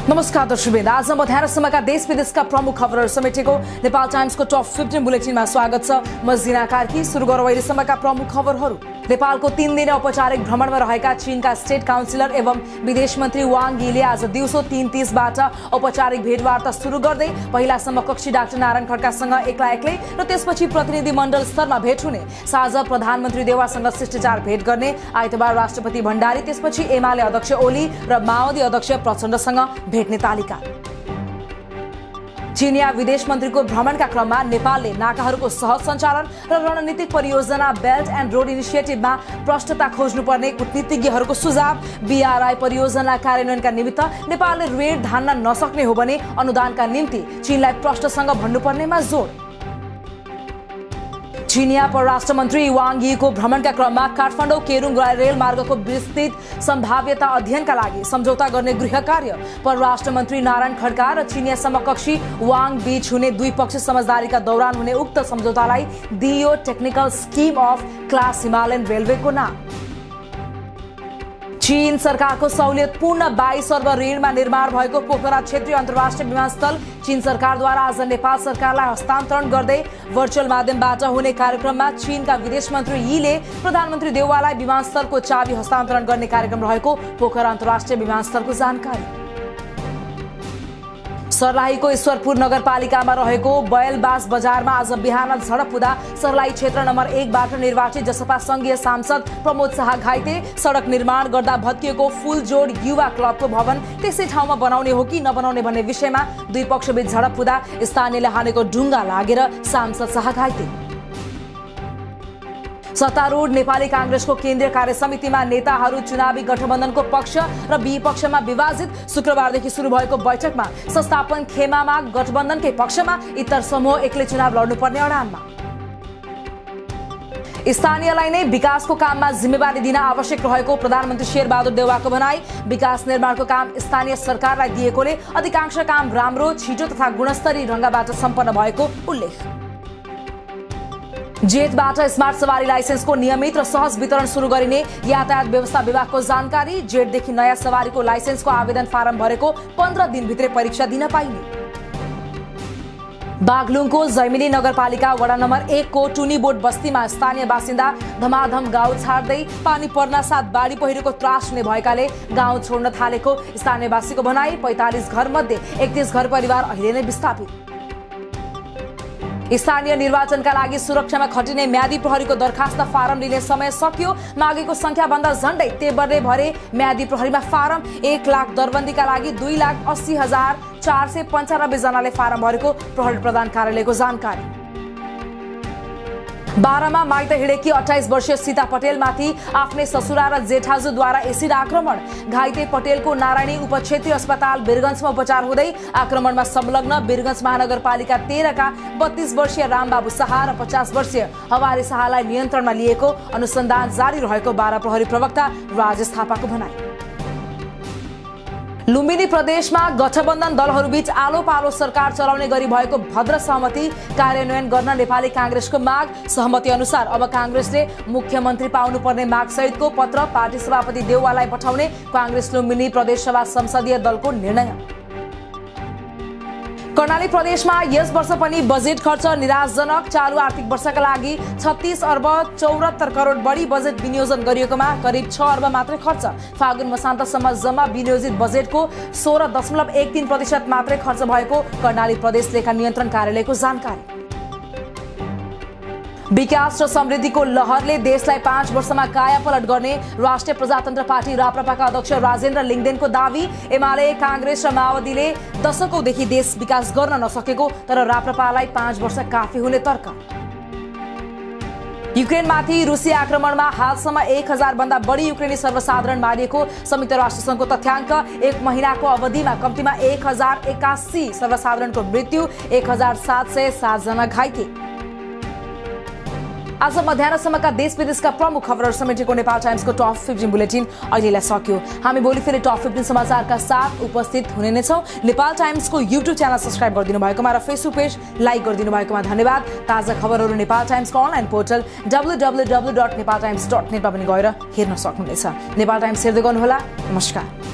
नमस्कार दर्शकवृन्द, आज मध्याह्नसम्मका देश विदेशका प्रमुख खबरहरू समेटेको नेपाल टाइम्सको टप 15 बुलेटिनमा स्वागत छ। म जिना कार्की। सुरु गरौँ अहिलेसम्मका प्रमुख खबरहरू। नेपालको 3 दिने औपचारिक भ्रमणमा रहेका चीनका स्टेट काउन्सिलर एवं विदेश मन्त्री वाङ यीले आज दिउँसो 3:30 बाट औपचारिक भेटवार्ता सुरु गर्दै पहिला समकक्षी डाक्टर नारायण खड्कासँग एक्लै र त्यसपछि प्रतिनिधि मण्डल स्तरमा भेट हुने, साँझ प्रधानमन्त्री देउवासँग शिष्टाचार भेट गर्ने, आइतबार राष्ट्रपति भण्डारी, त्यसपछि एमाले अध्यक्ष ओली र माओवादी अध्यक्ष प्रचण्डसँग भेट्ने तालिका। चीनिया विदेश मन्त्रीको भ्रमणका क्रममा नेपालले नाकाहरूको सहज सञ्चालन र रणनीतिक परियोजना बेल्ट एन्ड रोड इनिसिएटिभमा प्रष्टता खोज्नुपर्ने कूटनीतिज्ञहरूको सुझाव। बीआरआई परियोजना कार्यान्वयनका निमित्त नेपालले ऋण धान्न नसक्ने हो भने अनुदानका निम्ति चीनलाई प्रष्टसँग भन्नुपर्नेमा जोड। चीनिया परराष्ट्र मन्त्री वाङ यीको भ्रमणका क्रममा काठमाडौँ केरुङ रेल मार्गको विस्तृत सम्भाव्यता अध्ययनका लागि सम्झौता गर्ने गृह कार्य। परराष्ट्र मन्त्री नारायण खड्का र चीनिया समकक्षी वाङ बीच हुने द्विपक्षीय समझदारीका दौरान हुने उक्त सम्झौतालाई दियो technical scheme of class Himalayan रेलवेको नाम। चीन सरकारको सहुलियतपूर्ण 22 अर्ब ऋणमा निर्माण भएको पोखरा क्षेत्रीय अन्तर्राष्ट्रिय विमानस्थल चीन सरकारद्वारा आज नेपाल सरकारलाई हस्तान्तरण गर्दै भर्चुअल माध्यमबाट हुने कार्यक्रममा चीनका विदेश मन्त्री यीले प्रधानमन्त्री देउवालाई विमानस्थलको चाबी हस्तान्तरण गर्ने कार्यक्रम रहेको पोखरा अन्तर्राष्ट्रिय विमानस्थलको जानकारी। सर्लाहीको ईश्वरपुर नगरपालिकामा रहेको बैलबास बजारमा आज बिहान झडप हुँदा सर्लाही क्षेत्र नम्बर 1 बाट निर्वाचित जसपा संघीय सांसद प्रमोद शाह घाइते। सडक निर्माण गर्दा भत्किएको फुलजोड युवा क्लबको भवन त्यसै ठाउँमा बनाउने हो कि नबनाउने भन्ने विषयमा दुई पक्षबीच झडप हुँदा स्थानीयले हानेको ढुङ्गा लागेर सांसद शाह घाइते। सत्तारूढ नेपाली कांग्रेसको केन्द्रीय कार्यसमितिमा नेताहरू चुनावी गठबन्धनको पक्ष र विपक्षमा विभाजित। शुक्रबारदेखि सुरु भएको बैठकमा संस्थापन खेमामा गठबन्धनकै पक्षमा, इतर समूह एक्लै चुनाव लड्नुपर्ने अडानमा। स्थानीयलाई नै विकासको काममा जिम्मेवारी दिन आवश्यक रहेको प्रधानमन्त्री शेरबहादुर देउवाको भनाई। विकास निर्माणको काम स्थानीय सरकारलाई दिएकोले अधिकांश काम राम्रो, छिटो तथा गुणस्तरीय ढङ्गबाट सम्पन्न भएको उल्लेख। जेठबाट स्मार्ट सवारी लाइसेन्सको नियमित र सहज वितरण सुरु गरिने यातायात व्यवस्था विभागको जानकारी। जेठदेखि नयाँ सवारीको लाइसेन्सको आवेदन फारम भरेको 15 दिनभित्रै परीक्षा दिन पाइने। बागलुङको जैमिनी नगरपालिका वडा नम्बर 1 को टुनीबोट बस्तीमा स्थानीय बासिन्दा धमाधम गाउँ छाड्दै पानी पर्न साथ बाढी पहिरोको त्रास हुने भएकाले गाउँ छोड्न थालेको स्थानीयवासीको भनाई। 45 घर मध्ये 31 घर परिवार अहिले नै विस्थापित। स्थानीय निर्वाचनका लागि सुरक्षामा खटिने म्यादी प्रहरीको दरखास्त फारम लिने समय सकियो। मागेको संख्या भन्दा झण्डै तेब्बरले भरे म्यादी प्रहरीमा फारम। 1 लाख दरबन्दीका लागि 2,80,495 जनाले फारम भरेको प्रहरी प्रधान कार्यालयको जानकारी। 12 मा माइत हिँडेकी 28 वर्षीय सीता पटेलमाथि आफ्नै ससुरा र जेठाजुद्वारा एसिड आक्रमण। घाइते पटेलको नारायणी उपक्षेत्रीय अस्पताल वीरगञ्जमा उपचार हुँदै आक्रमणमा संलग्न वीरगञ्ज महानगरपालिका 13 का 32 वर्षीय रामबाबु शाह र 50 वर्षीय हवारी शाहलाई नियन्त्रणमा लिएको अनुसन्धान जारी रहेको 12 प्रहरी प्रवक्ता राजेश थापाको भनाई। लुम्बिनी प्रदेशमा गठबन्धन दलहरूबीच आलो पालो सरकार चलाउने गरी भएको भद्र सहमति कार्यान्वयन गर्न नेपाली कांग्रेसको माग। सहमति अनुसार अब कांग्रेसले मुख्यमन्त्री पाउनुपर्ने माग सहितको पत्र पार्टी सभापति देउवालाई पठाउने कांग्रेस लुम्बिनी प्रदेशसभा संसदीय दलको निर्णय। कर्णाली प्रदेशमा यस वर्ष पनि बजेट खर्च निराशजनक। चालु आर्थिक वर्षका लागि 36 अर्ब 74 करोड बढी बजेट विनियोजन गरिएकोमा करिब 6 अर्ब मात्रै खर्च। फागुन मसान्तसम्म जम्मा विनियोजित बजेटको 16.13% मात्रै खर्च भएको कर्णाली प्रदेश लेखा नियन्त्रण कार्यालयको जानकारी। विकास र समृद्धिको लहरले देशलाई 5 वर्षमा कायापलट गर्ने राष्ट्रिय प्रजातन्त्र पार्टी राप्रपाका अध्यक्ष राजेन्द्र लिङदेनको दावी। एमाले कांग्रेस र माओवादीले दशकौंदेखि देश विकास गर्न नसकेको तर राप्रपालाई 5 वर्ष काफी हुने तर्क। युक्रेनमाथि रुसी आक्रमणमा हालसम्म 1000 भन्दा बढी युक्रेनी सर्वसाधारण मारिएको संयुक्त राष्ट्रसङ्घको तथ्याङ्क। 1 महिनाको अवधिमा कम्तीमा 1081 सर्वसाधारणको मृत्यु, 1707 जना घाइते। आज मध्याह्नसम्मका देश विदेशका प्रमुख खबरहरू समेटेको नेपाल टाइम्सको टप 15 बुलेटिन अहिलेलाई सक्यो। हामी भोलि फेरि टप 15 समाचारका साथ उपस्थित हुने नै छौं। नेपाल टाइम्सको युट्युब च्यानल सब्स्क्राइब गरिदिनु भएकोमा र फेसबुक पेज लाइक गरिदिनु भएकोमा धन्यवाद। ताजा खबरहरू नेपाल टाइम्सको अनलाइन पोर्टल www.nepaltimes.net मा पनि गएर हेर्न सक्नुहुनेछ। नेपाल टाइम्स हेर्दै गर्नुहोला। नमस्कार।